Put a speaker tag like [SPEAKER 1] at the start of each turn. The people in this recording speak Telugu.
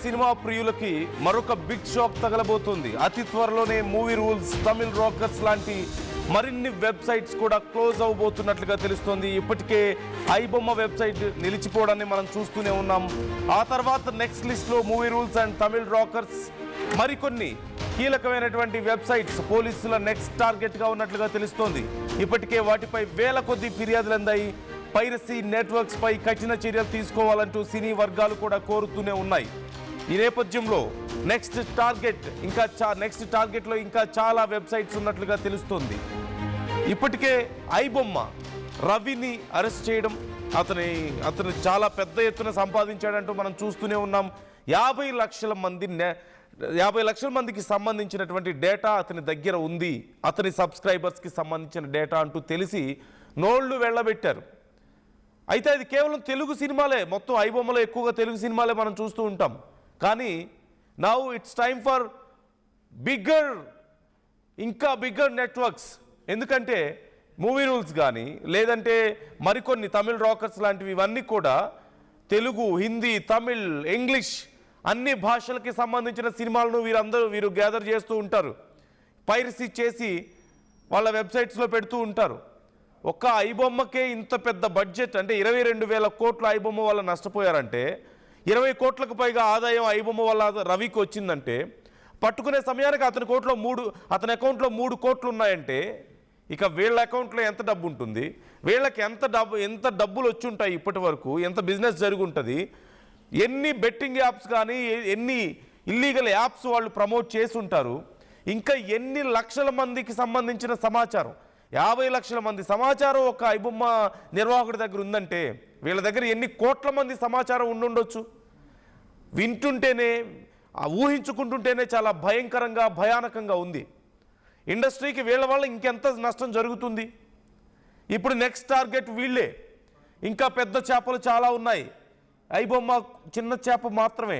[SPEAKER 1] సినిమా ప్రియులకి మరొక బిగ్ షాక్ తగలబోతుంది. అతి త్వరలోనే మూవీ రూల్స్, తమిళ్ రాకర్స్ లాంటి మరిన్ని వెబ్సైట్స్ కూడా క్లోజ్ అవబోతున్నట్లుగా తెలుస్తోంది. ఇప్పటికే ఐబొమ్మ వెబ్సైట్ నిలిచిపోవడాన్ని మనం చూస్తూనే ఉన్నాం. ఆ తర్వాత నెక్స్ట్ లిస్ట్లో movie rules and Tamil rockers, మరికొన్ని కీలకమైనటువంటి వెబ్సైట్స్ పోలీసుల నెక్స్ట్ టార్గెట్గా ఉన్నట్లుగా తెలుస్తోంది. ఇప్పటికే వాటిపై వేల కొద్ది ఫిర్యాదులు అందాయి. పైరసీ నెట్వర్క్స్ పై కఠిన చర్యలు తీసుకోవాలంటూ సినీ వర్గాలు కూడా కోరుతూనే ఉన్నాయి. ఈ నేపథ్యంలో నెక్స్ట్ టార్గెట్లో ఇంకా చాలా వెబ్సైట్స్ ఉన్నట్లుగా తెలుస్తోంది. ఇప్పటికే ఐబొమ్మ రవిని అరెస్ట్ చేయడం, అతను చాలా పెద్ద ఎత్తున సంపాదించాడంటూ మనం చూస్తూనే ఉన్నాం. 50 లక్షల మందికి సంబంధించినటువంటి డేటా అతని దగ్గర ఉంది, అతని సబ్స్క్రైబర్స్కి సంబంధించిన డేటా అంటూ తెలిసి నోళ్లు వెళ్ళబెట్టారు. అయితే అది కేవలం తెలుగు సినిమాలే, మొత్తం ఐబొమ్మలో ఎక్కువగా తెలుగు సినిమాలే మనం చూస్తూ ఉంటాం. కానీ నౌ ఇట్స్ టైమ్ ఫర్ ఇంకా బిగ్గర్ నెట్వర్క్స్. ఎందుకంటే మూవీ రూల్స్ కానీ లేదంటే మరికొన్ని తమిళ్ రాకర్స్ లాంటివి ఇవన్నీ కూడా తెలుగు, హిందీ, తమిళ్, ఇంగ్లీష్ అన్ని భాషలకి సంబంధించిన సినిమాలను వీరు గ్యాదర్ చేస్తూ ఉంటారు. పైరసీ చేసి వాళ్ళ వెబ్సైట్స్లో పెడుతూ ఉంటారు. ఒక్క ఐబొమ్మకే ఇంత పెద్ద బడ్జెట్, అంటే 22,000 కోట్ల ఐబొమ్మ వల్ల నష్టపోయారంటే, 20 కోట్లకు పైగా ఆదాయం ఐబొమ్మ వల్ల రవికి వచ్చిందంటే, పట్టుకునే సమయానికి అతని అకౌంట్లో 3 కోట్లు ఉన్నాయంటే ఇక వీళ్ళ అకౌంట్లో ఎంత డబ్బు ఉంటుంది, వీళ్ళకి ఎంత డబ్బులు వచ్చి ఉంటాయి, ఇప్పటి వరకు ఎంత బిజినెస్ జరిగి ఉంటుంది, ఎన్ని బెట్టింగ్ యాప్స్ కానీ ఎన్ని ఇల్లీగల్ యాప్స్ వాళ్ళు ప్రమోట్ చేసి ఉంటారు, ఇంకా ఎన్ని లక్షల మందికి సంబంధించిన సమాచారం, 50 లక్షల మంది సమాచారం ఒక ఐబొమ్మ నిర్వాహకుడి దగ్గర ఉందంటే వీళ్ళ దగ్గర ఎన్ని కోట్ల మంది సమాచారం ఉండుండొచ్చు. వింటుంటేనే, ఊహించుకుంటుంటేనే చాలా భయానకంగా ఉంది. ఇండస్ట్రీకి వీళ్ళ వల్ల ఇంకెంత నష్టం జరుగుతుంది. ఇప్పుడు నెక్స్ట్ టార్గెట్ వీళ్ళే. ఇంకా పెద్ద చేపలు చాలా ఉన్నాయి, ఐబొమ్మ చిన్న చేప మాత్రమే.